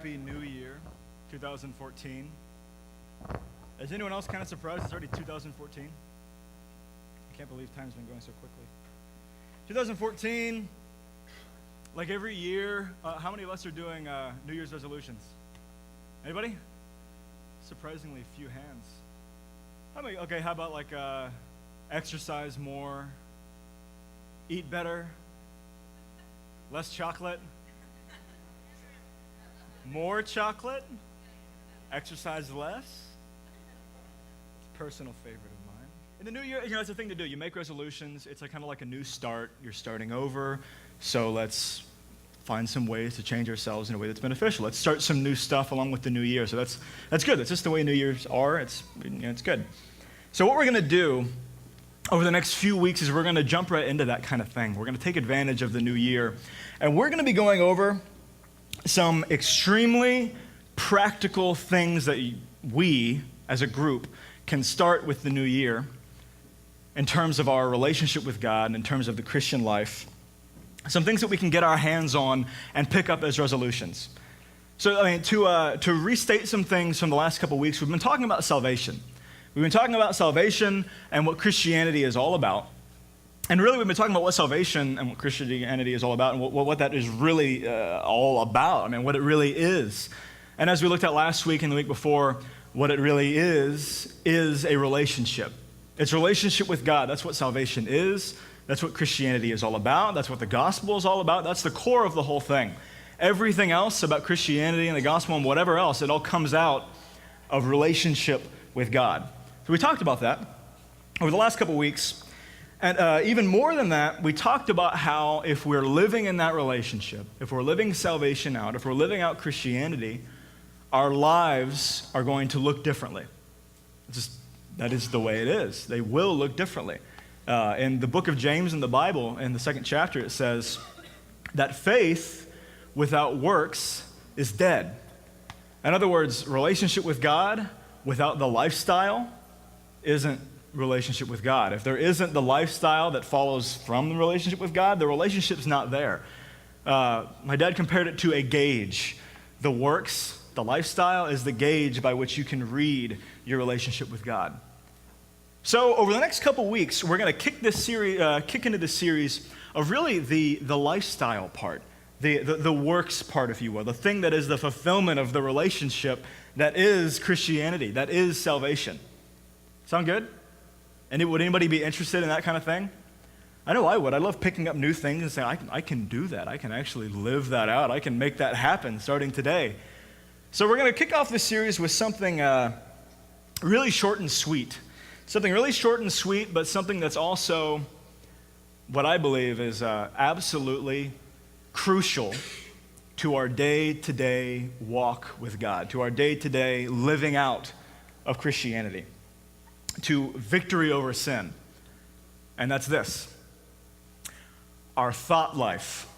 Happy New Year, 2014. Is anyone else kind of surprised it's already 2014? I can't believe time's been going so quickly. 2014, like every year, how many of us are doing New Year's resolutions? Anybody? Surprisingly few hands. How about like exercise more, eat better, less chocolate, more chocolate, exercise less? It's a personal favorite of mine. In the new year, it's a thing to do. You make resolutions. It's kind of like a new start. You're starting over. So let's find some ways to change ourselves in a way that's beneficial. Let's start some new stuff along with the new year. So that's good. That's just the way New Year's are. It's good. So what we're going to do over the next few weeks is we're going to jump right into that kind of thing. We're going to take advantage of the new year. And we're going to be going over some extremely practical things that we, as a group, can start with the new year in terms of our relationship with God and in terms of the Christian life. Some things that we can get our hands on and pick up as resolutions. So, to restate some things from the last couple of weeks, we've been talking about salvation. We've been talking about salvation and what Christianity is all about. And really, we've been talking about what salvation and what Christianity is all about and what that is really all about. What it really is. And as we looked at last week and the week before, what it really is a relationship. It's a relationship with God. That's what salvation is. That's what Christianity is all about. That's what the gospel is all about. That's the core of the whole thing. Everything else about Christianity and the gospel and whatever else, it all comes out of relationship with God. So we talked about that over the last couple weeks. And even more than that, we talked about how if we're living in that relationship, if we're living salvation out, if we're living out Christianity, our lives are going to look differently. That is the way it is. They will look differently. In the book of James in the Bible, in the 2nd chapter, it says that faith without works is dead. In other words, relationship with God without the lifestyle isn't relationship with God. If there isn't the lifestyle that follows from the relationship with God, the relationship's not there. My dad compared it to a gauge. The works, the lifestyle, is the gauge by which you can read your relationship with God. So over the next couple weeks, we're going to kick into this series of really the lifestyle part, the works part, if you will, the thing that is the fulfillment of the relationship that is Christianity, that is salvation. Sound good? Would anybody be interested in that kind of thing? I know I would. I love picking up new things and saying, I can do that. I can actually live that out. I can make that happen starting today. So we're going to kick off this series with something really short and sweet. Something really short and sweet, but something that's also what I believe is absolutely crucial to our day-to-day walk with God, to our day-to-day living out of Christianity, to victory over sin. And that's this: our thought life.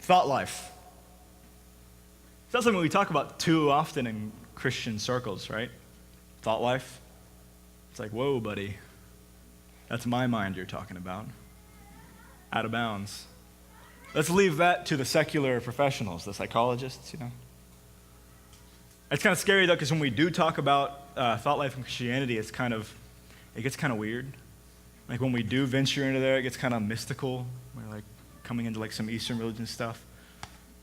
Thought life. It's not something we talk about too often in Christian circles, right? Thought life. It's like, whoa, buddy. That's my mind you're talking about. Out of bounds. Let's leave that to the secular professionals, the psychologists, It's kind of scary, though, because when we do talk about thought life and Christianity, it gets kind of weird. Like when we do venture into there, it gets kind of mystical. We're like coming into like some Eastern religion stuff.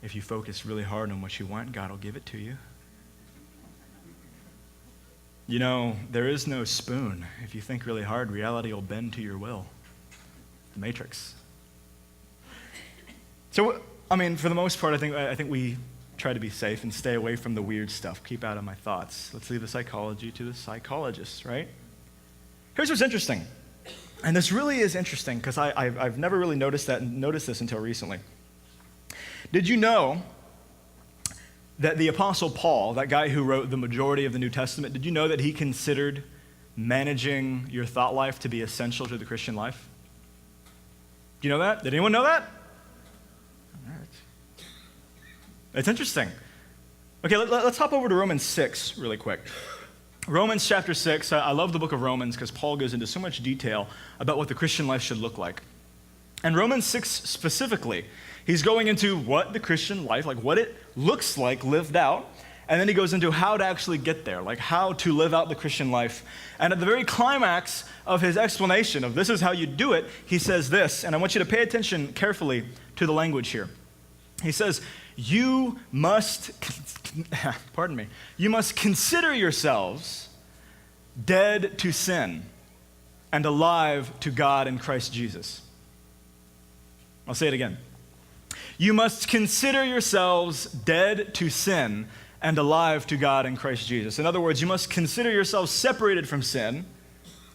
If you focus really hard on what you want, God will give it to you. There is no spoon. If you think really hard, reality will bend to your will. The Matrix. So, for the most part, I think we try to be safe and stay away from the weird stuff. Keep out of my thoughts. Let's leave the psychology to the psychologists, right? Here's what's interesting. And this really is interesting because I've never really noticed this until recently. Did you know that the Apostle Paul, that guy who wrote the majority of the New Testament, did you know that he considered managing your thought life to be essential to the Christian life? Do you know that? Did anyone know that? All right. It's interesting. Okay, let's hop over to Romans 6 really quick. Romans chapter 6, I love the book of Romans because Paul goes into so much detail about what the Christian life should look like. And Romans 6 specifically, He's going into what the Christian life, like what it looks like lived out. And then he goes into how to actually get there, like how to live out the Christian life. And at the very climax of his explanation of this is how you do it, he says this, and I want you to pay attention carefully to the language here. He says, you must, pardon me, you must consider yourselves dead to sin and alive to God in Christ Jesus. I'll say it again. You must consider yourselves dead to sin and alive to God in Christ Jesus. In other words, you must consider yourselves separated from sin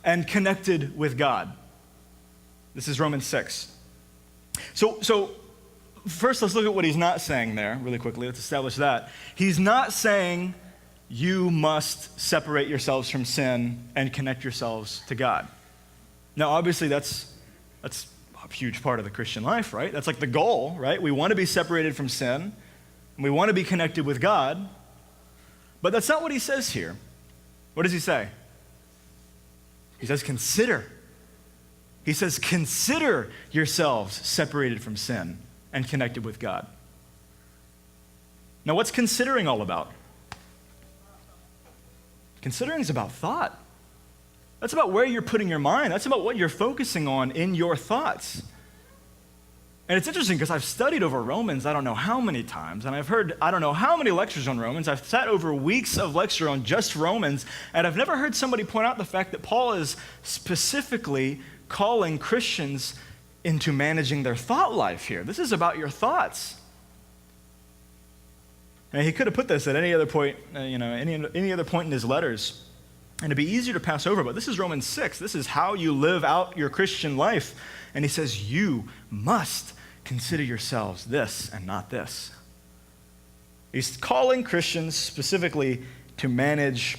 and connected with God. This is Romans 6. So first let's look at what he's not saying there really quickly. Let's establish that. He's not saying you must separate yourselves from sin and connect yourselves to God. Now, obviously, that's a huge part of the Christian life, right? That's like the goal, right? We want to be separated from sin. We want to be connected with God, but that's not what he says here. What does he say? He says, consider. He says, consider yourselves separated from sin and connected with God. Now, what's considering all about? Considering is about thought. That's about where you're putting your mind. That's about what you're focusing on in your thoughts. And it's interesting because I've studied over Romans I don't know how many times, and I've heard I don't know how many lectures on Romans. I've sat over weeks of lecture on just Romans, and I've never heard somebody point out the fact that Paul is specifically calling Christians into managing their thought life here. This is about your thoughts. And he could have put this at any other point, any other point in his letters, and it'd be easier to pass over, but this is Romans 6. This is how you live out your Christian life. And he says, you must consider yourselves this and not this. He's calling Christians specifically to manage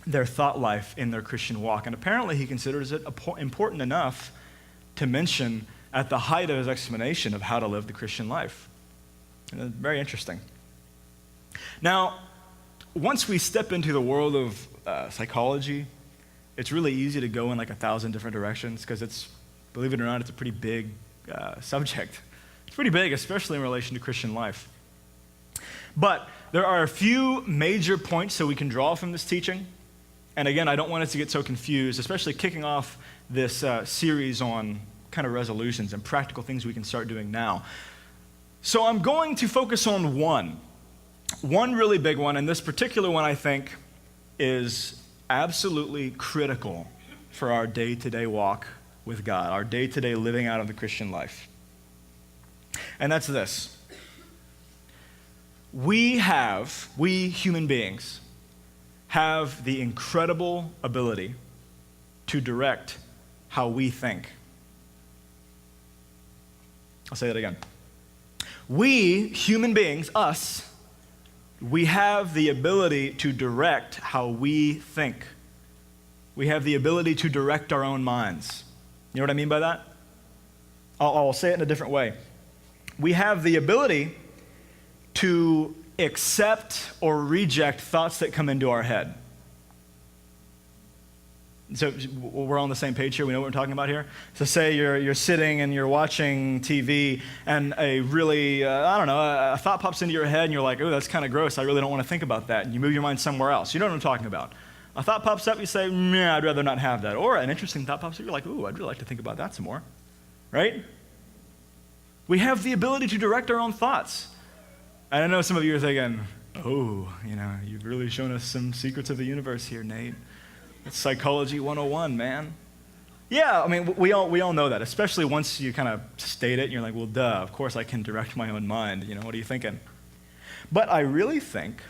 their thought life in their Christian walk. And apparently he considers it important enough to mention at the height of his explanation of how to live the Christian life. And it's very interesting. Now, once we step into the world of psychology, it's really easy to go in like 1,000 different directions because it's, believe it or not, it's a pretty big subject. It's pretty big, especially in relation to Christian life. But there are a few major points that we can draw from this teaching. And again, I don't want us to get so confused, especially kicking off this series on kind of resolutions and practical things we can start doing now. So I'm going to focus on one really big one, and this particular one I think is absolutely critical for our day-to-day walk with God, our day-to-day living out of the Christian life. And that's this. We human beings, have the incredible ability to direct how we think. I'll say that again. We, human beings, us, we have the ability to direct how we think. We have the ability to direct our own minds. You know what I mean by that? I'll say it in a different way. We have the ability to accept or reject thoughts that come into our head. So we're on the same page here. We know what we're talking about here. So say you're sitting and you're watching TV and a really, a thought pops into your head and you're like, oh, that's kind of gross. I really don't want to think about that. And you move your mind somewhere else. You know what I'm talking about. A thought pops up, you say, nah, I'd rather not have that. Or an interesting thought pops up, you're like, ooh, I'd really like to think about that some more. Right? We have the ability to direct our own thoughts. And I know some of you are thinking, oh, you've really shown us some secrets of the universe here, Nate. It's psychology 101, man. Yeah, I mean, we all know that, especially once you kind of state it and you're like, well, duh, of course I can direct my own mind. What are you thinking? But I really think,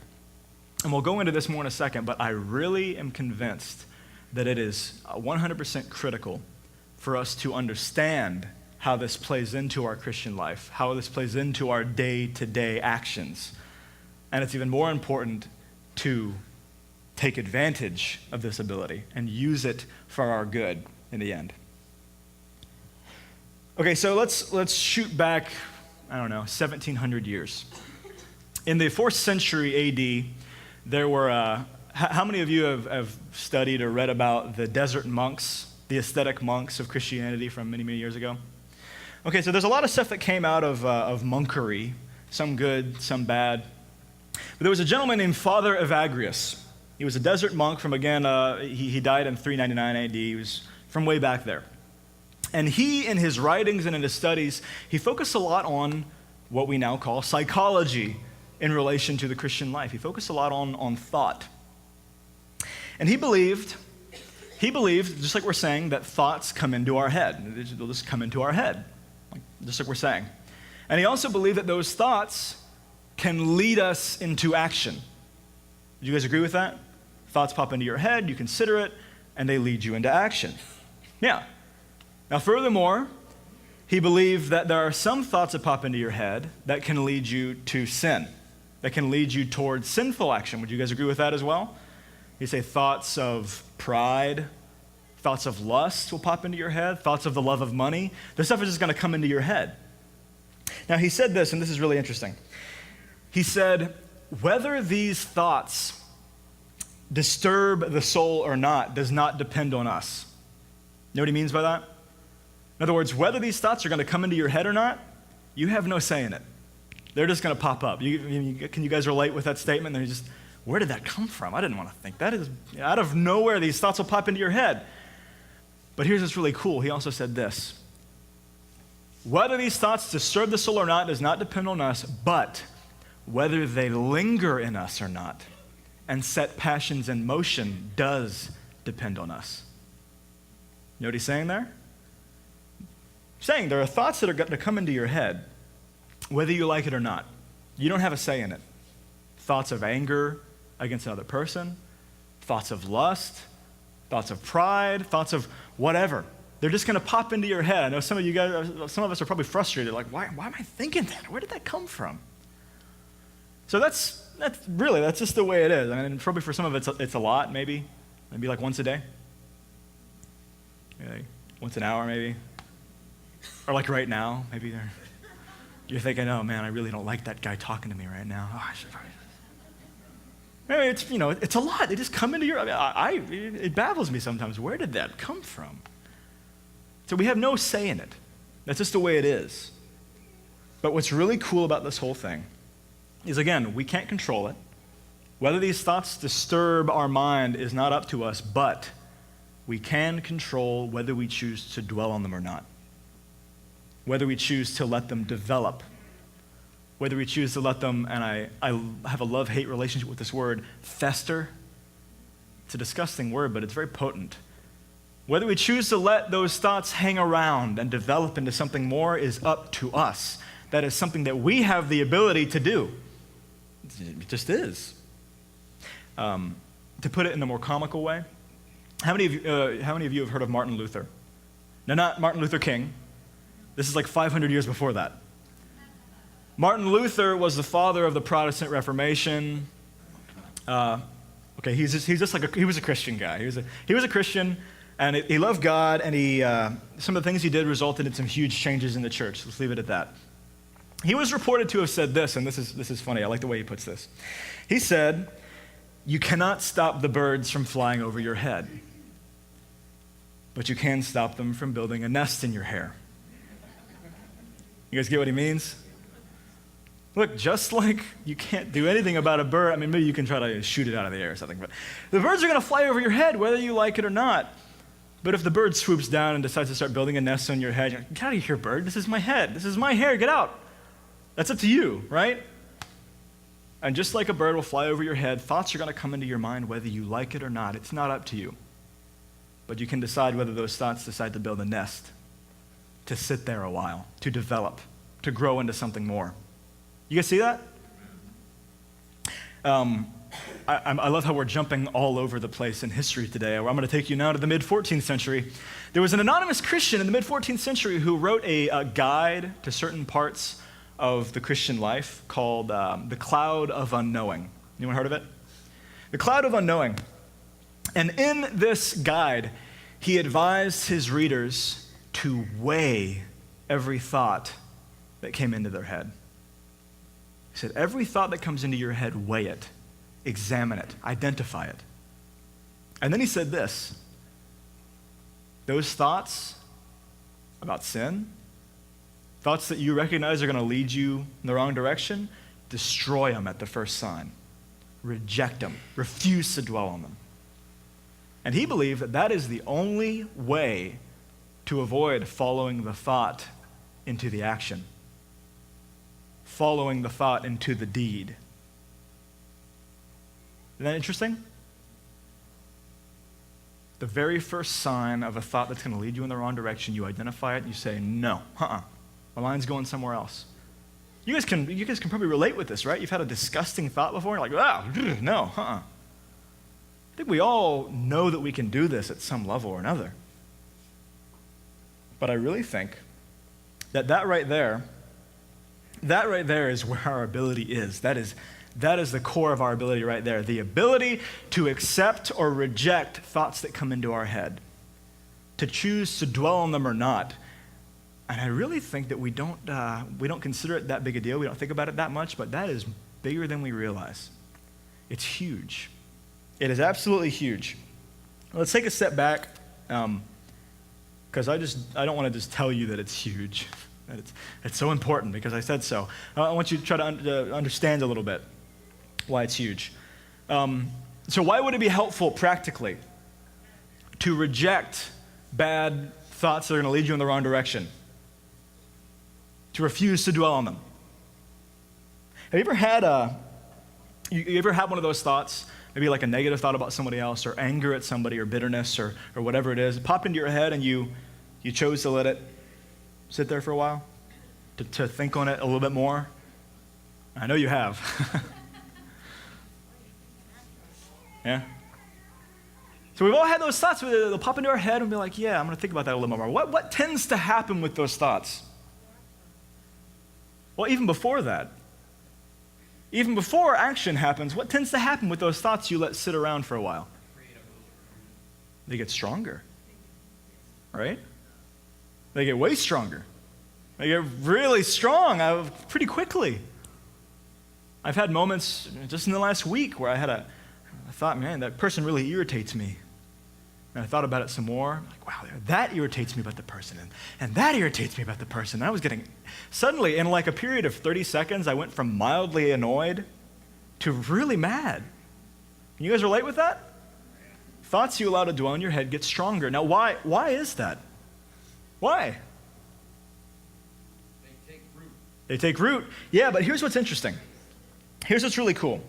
and we'll go into this more in a second, but I really am convinced that it is 100% critical for us to understand how this plays into our Christian life, how this plays into our day-to-day actions. And it's even more important to take advantage of this ability and use it for our good in the end. Okay, so let's shoot back, 1,700 years. In the 4th century AD, there were, how many of you have studied or read about the desert monks, the ascetic monks of Christianity from many, many years ago? Okay, so there's a lot of stuff that came out of monkery, some good, some bad. But there was a gentleman named Father Evagrius. He was a desert monk from, again, he died in 399 AD. He was from way back there. And he, in his writings and in his studies, he focused a lot on what we now call psychology in relation to the Christian life. He focused a lot on thought. And he believed, just like we're saying, that thoughts come into our head. They'll just come into our head, just like we're saying. And he also believed that those thoughts can lead us into action. Do you guys agree with that? Thoughts pop into your head, you consider it, and they lead you into action. Yeah. Now, furthermore, he believed that there are some thoughts that pop into your head that can lead you to sin, that can lead you towards sinful action. Would you guys agree with that as well? You say thoughts of pride, thoughts of lust will pop into your head, thoughts of the love of money. This stuff is just going to come into your head. Now, he said this, and this is really interesting. He said, whether these thoughts disturb the soul or not does not depend on us. You know what he means by that? In other words, whether these thoughts are going to come into your head or not, you have no say in it. They're just going to pop up. Can you guys relate with that statement? They're just, where did that come from? I didn't want to think that. Is out of nowhere, these thoughts will pop into your head. But here's what's really cool. He also said this. Whether these thoughts disturb the soul or not does not depend on us, but whether they linger in us or not and set passions in motion does depend on us. You know what he's saying there? He's saying there are thoughts that are going to come into your head, whether you like it or not. You don't have a say in it. Thoughts of anger against another person, thoughts of lust, thoughts of pride, thoughts of whatever. They're just going to pop into your head. I know some of you guys, some of us are probably frustrated, like, why am I thinking that? Where did that come from? So that's just the way it is. I mean, probably for some of it's a lot, maybe like once a day, maybe once an hour, maybe, or like right now, maybe you're thinking, oh man, I really don't like that guy talking to me right now. Oh, I should probably. It's a lot. They just come into your. It baffles me sometimes. Where did that come from? So we have no say in it. That's just the way it is. But what's really cool about this whole thing is, again, we can't control it. Whether these thoughts disturb our mind is not up to us, but we can control whether we choose to dwell on them or not. Whether we choose to let them develop. Whether we choose to let them, and I have a love-hate relationship with this word, fester. It's a disgusting word, but it's very potent. Whether we choose to let those thoughts hang around and develop into something more is up to us. That is something that we have the ability to do. It just is. To put it in a more comical way, how many of you have heard of Martin Luther? No, not Martin Luther King. This is like 500 years before that. Martin Luther was the father of the Protestant Reformation. He was a Christian guy. He was a Christian, and he loved God, and some of the things he did resulted in some huge changes in the church. Let's leave it at that. He was reported to have said this, and this is funny. I like the way he puts this. He said, "You cannot stop the birds from flying over your head, but you can stop them from building a nest in your hair." You guys get what he means? Look, just like you can't do anything about a bird, I mean, maybe you can try to shoot it out of the air or something, but the birds are going to fly over your head whether you like it or not. But if the bird swoops down and decides to start building a nest on your head, you're like, get out of here, bird. This is my head. This is my hair. Get out. That's up to you, right? And just like a bird will fly over your head, thoughts are going to come into your mind whether you like it or not. It's not up to you. But you can decide whether those thoughts decide to build a nest, to sit there a while, to develop, to grow into something more. You guys see that? I love how we're jumping all over the place in history today. I'm going to take you now to the mid-14th century. There was an anonymous Christian in the mid-14th century who wrote a guide to certain parts of the Christian life called The Cloud of Unknowing. Anyone heard of it? The Cloud of Unknowing. And in this guide, he advised his readers to weigh every thought that came into their head. He said, every thought that comes into your head, weigh it, examine it, identify it. And then he said this, those thoughts about sin, thoughts that you recognize are going to lead you in the wrong direction, destroy them at the first sign. Reject them. Refuse to dwell on them. And he believed that that is the only way to avoid following the thought into the action, following the thought into the deed. Isn't that interesting? The very first sign of a thought that's going to lead you in the wrong direction, you identify it and you say, no, my mind's going somewhere else. You guys can probably relate with this, right? You've had a disgusting thought before, and you're like, no. I think we all know that we can do this at some level or another. But I really think that right there is where our ability is. That is the core of our ability right there. The ability to accept or reject thoughts that come into our head, to choose to dwell on them or not. And I really think that we don't consider it that big a deal. We don't think about it that much, but that is bigger than we realize. It's huge. It is absolutely huge. Let's take a step back, because I don't want to just tell you that it's huge. That it's so important because I said so. I want you to try to understand a little bit why it's huge. So why would it be helpful practically to reject bad thoughts that are going to lead you in the wrong direction? To refuse to dwell on them. Have you ever had you ever had one of those thoughts, maybe like a negative thought about somebody else, or anger at somebody, or bitterness, or whatever it is, pop into your head and you chose to let it sit there for a while, to think on it a little bit more? I know you have. Yeah? So we've all had those thoughts where they'll pop into our head and be like, yeah, I'm going to think about that a little more. What tends to happen with those thoughts? Well, even before that, even before action happens, what tends to happen with those thoughts you let sit around for a while? They get stronger, right? They get way stronger. They get really strong pretty quickly. I've had moments just in the last week where I thought, man, that person really irritates me. And I thought about it some more. I'm like, wow, that irritates me about the person. And that irritates me about the person. And I was getting, suddenly, in like a period of 30 seconds, I went from mildly annoyed to really mad. Can you guys relate with that? Thoughts you allow to dwell in your head get stronger. Now, why is that? Why? They take root. They take root. Yeah, but here's what's interesting. Here's what's really cool.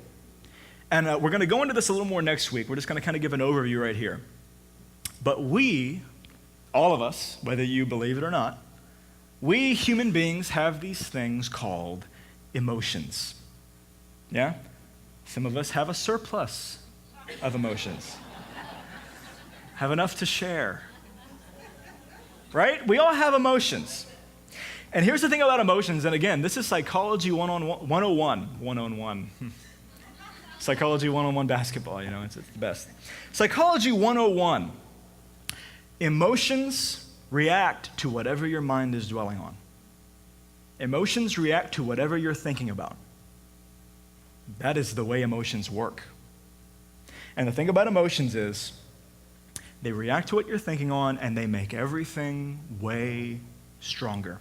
And we're going to go into this a little more next week. We're just going to kind of give an overview right here. But we, all of us, whether you believe it or not, we human beings have these things called emotions. Yeah? Some of us have a surplus of emotions. Have enough to share. Right? We all have emotions. And here's the thing about emotions, and again, this is Psychology 101. Psychology 101 basketball, it's the best. Psychology 101. Emotions react to whatever your mind is dwelling on. Emotions react to whatever you're thinking about. That is the way emotions work. And the thing about emotions is they react to what you're thinking on, and they make everything way stronger,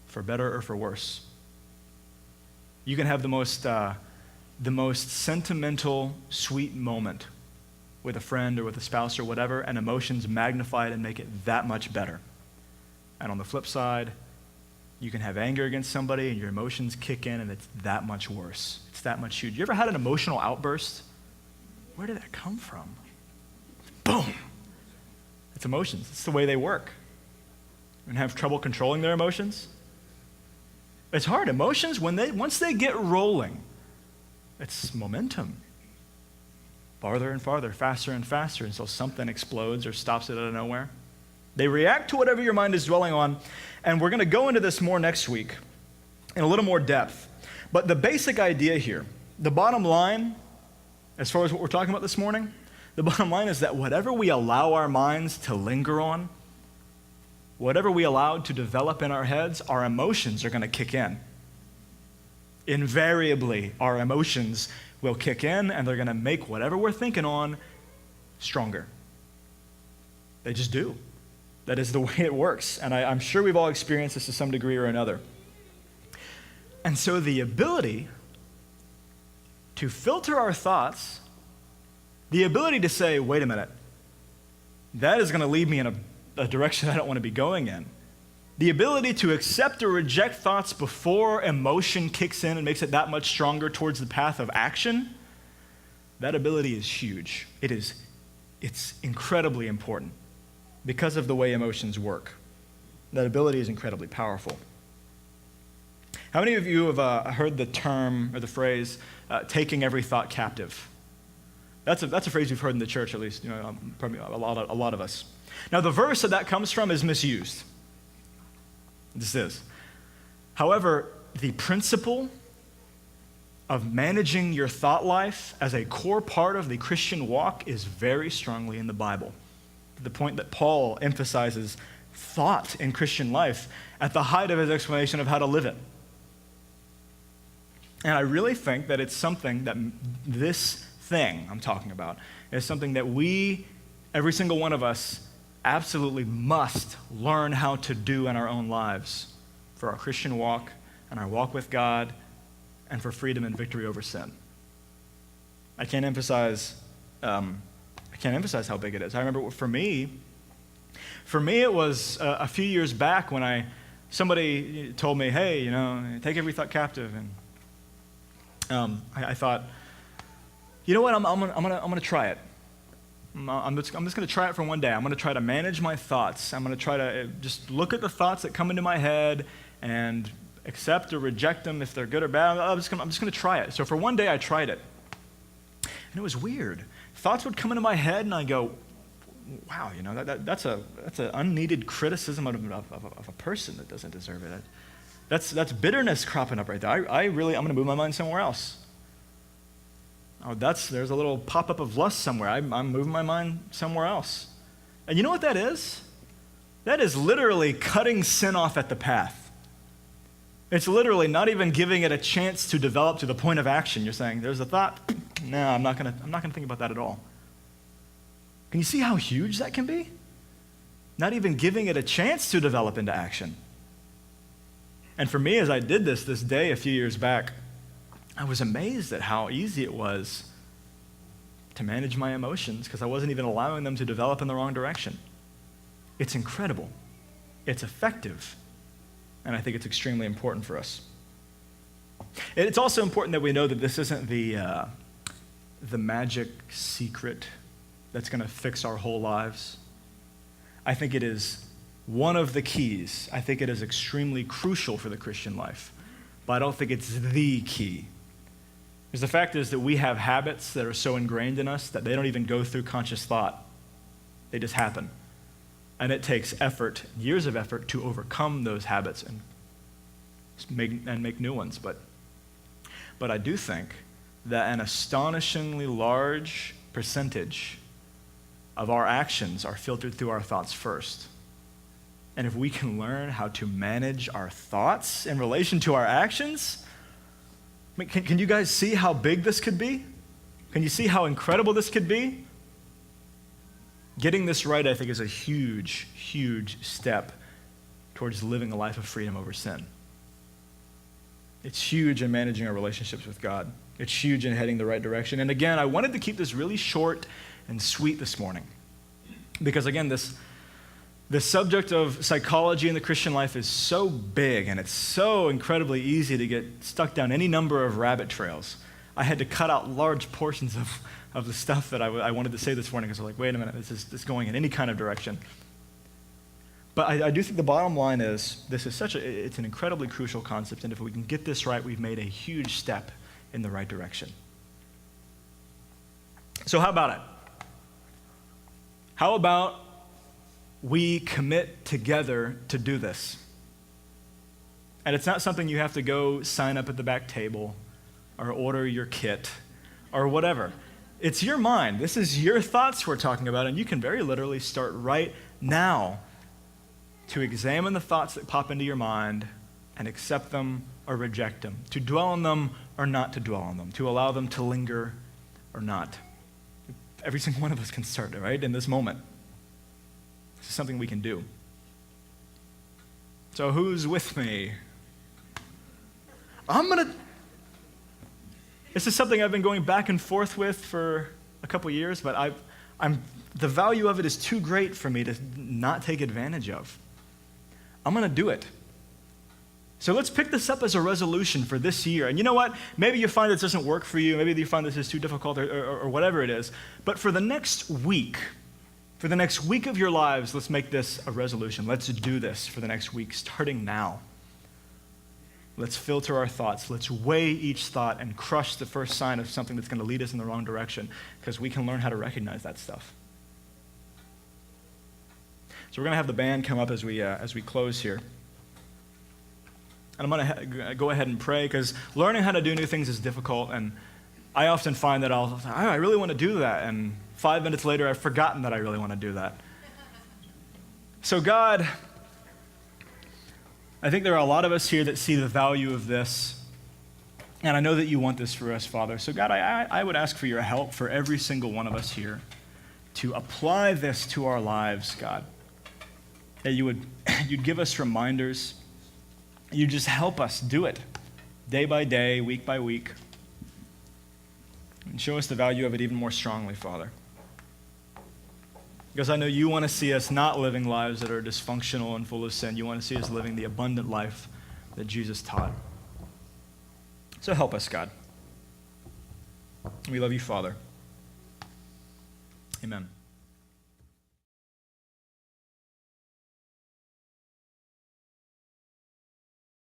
for better or for worse. You can have the most sentimental, sweet moment with a friend or with a spouse or whatever, and emotions magnify it and make it that much better. And on the flip side, you can have anger against somebody and your emotions kick in and it's that much worse. It's that much huge. You ever had an emotional outburst? Where did that come from? Boom! It's emotions. It's the way they work. And have trouble controlling their emotions? It's hard. Emotions, once they get rolling, it's momentum. Farther and farther, faster and faster, until something explodes or stops it out of nowhere. They react to whatever your mind is dwelling on, and we're going to go into this more next week in a little more depth. But the basic idea here, the bottom line, as far as what we're talking about this morning, the bottom line is that whatever we allow our minds to linger on, whatever we allow to develop in our heads, our emotions are going to kick in. Invariably, our emotions will kick in, and they're going to make whatever we're thinking on stronger. They just do. That is the way it works. And I'm sure we've all experienced this to some degree or another. And so the ability to filter our thoughts, the ability to say, wait a minute, that is going to lead me in a direction I don't want to be going in. The ability to accept or reject thoughts before emotion kicks in and makes it that much stronger towards the path of action, that ability is huge. It's incredibly important because of the way emotions work. That ability is incredibly powerful. How many of you have heard the term or the phrase, taking every thought captive? That's a phrase we've heard in the church, at least, probably a lot of us. Now, the verse that comes from is misused. This is. However, the principle of managing your thought life as a core part of the Christian walk is very strongly in the Bible. The point that Paul emphasizes thought in Christian life at the height of his explanation of how to live it. And I really think that it's something that this thing I'm talking about is something that we, every single one of us, absolutely must learn how to do in our own lives for our Christian walk and our walk with God and for freedom and victory over sin. I can't emphasize how big it is. I remember for me it was a few years back when somebody told me, hey, take every thought captive, and I thought, you know what? I'm gonna try it. I'm just going to try it for one day. I'm going to try to manage my thoughts. I'm going to try to just look at the thoughts that come into my head and accept or reject them if they're good or bad. I'm just going to try it. So for one day, I tried it, and it was weird. Thoughts would come into my head, and I go, "Wow, that's an unneeded criticism of a person that doesn't deserve it. That's bitterness cropping up right there. I'm going to move my mind somewhere else." Oh, there's a little pop-up of lust somewhere. I'm moving my mind somewhere else. And you know what that is? That is literally cutting sin off at the path. It's literally not even giving it a chance to develop to the point of action. You're saying, there's a thought. No, I'm not gonna think about that at all. Can you see how huge that can be? Not even giving it a chance to develop into action. And for me, as I did this day a few years back, I was amazed at how easy it was to manage my emotions because I wasn't even allowing them to develop in the wrong direction. It's incredible. It's effective. And I think it's extremely important for us. It's also important that we know that this isn't the magic secret that's going to fix our whole lives. I think it is one of the keys. I think it is extremely crucial for the Christian life. But I don't think it's the key. Because the fact is that we have habits that are so ingrained in us that they don't even go through conscious thought. They just happen. And it takes effort, years of effort, to overcome those habits and make new ones. But I do think that an astonishingly large percentage of our actions are filtered through our thoughts first. And if we can learn how to manage our thoughts in relation to our actions, can you guys see how big this could be? Can you see how incredible this could be? Getting this right, I think, is a huge, huge step towards living a life of freedom over sin. It's huge in managing our relationships with God. It's huge in heading the right direction. And again, I wanted to keep this really short and sweet this morning. Because again, the subject of psychology in the Christian life is so big, and it's so incredibly easy to get stuck down any number of rabbit trails. I had to cut out large portions of the stuff that I wanted to say this morning because I was like, wait a minute, this is going in any kind of direction. But I do think the bottom line is it's an incredibly crucial concept, and if we can get this right, we've made a huge step in the right direction. So how about it? How about we commit together to do this? And it's not something you have to go sign up at the back table or order your kit or whatever. It's your mind. This is your thoughts we're talking about, and you can very literally start right now to examine the thoughts that pop into your mind and accept them or reject them, to dwell on them or not to dwell on them, to allow them to linger or not. Every single one of us can start, right, in this moment. This is something we can do. So who's with me? This is something I've been going back and forth with for a couple years, but the value of it is too great for me to not take advantage of. I'm going to do it. So let's pick this up as a resolution for this year. And you know what? Maybe you find this doesn't work for you. Maybe you find this is too difficult or whatever it is. But for the next week of your lives, let's make this a resolution. Let's do this for the next week, starting now. Let's filter our thoughts. Let's weigh each thought and crush the first sign of something that's going to lead us in the wrong direction, because we can learn how to recognize that stuff. So we're going to have the band come up as we close here. And I'm going to go ahead and pray, because learning how to do new things is difficult, and I often find that I really want to do that, and 5 minutes later I've forgotten that I really want to do that. So God, I think there are a lot of us here that see the value of this, and I know that you want this for us, Father. So God, I would ask for your help for every single one of us here to apply this to our lives, God. That you'd give us reminders. You just help us do it day by day, week by week, and show us the value of it even more strongly, Father. Because I know you want to see us not living lives that are dysfunctional and full of sin. You want to see us living the abundant life that Jesus taught. So help us, God. We love you, Father. Amen.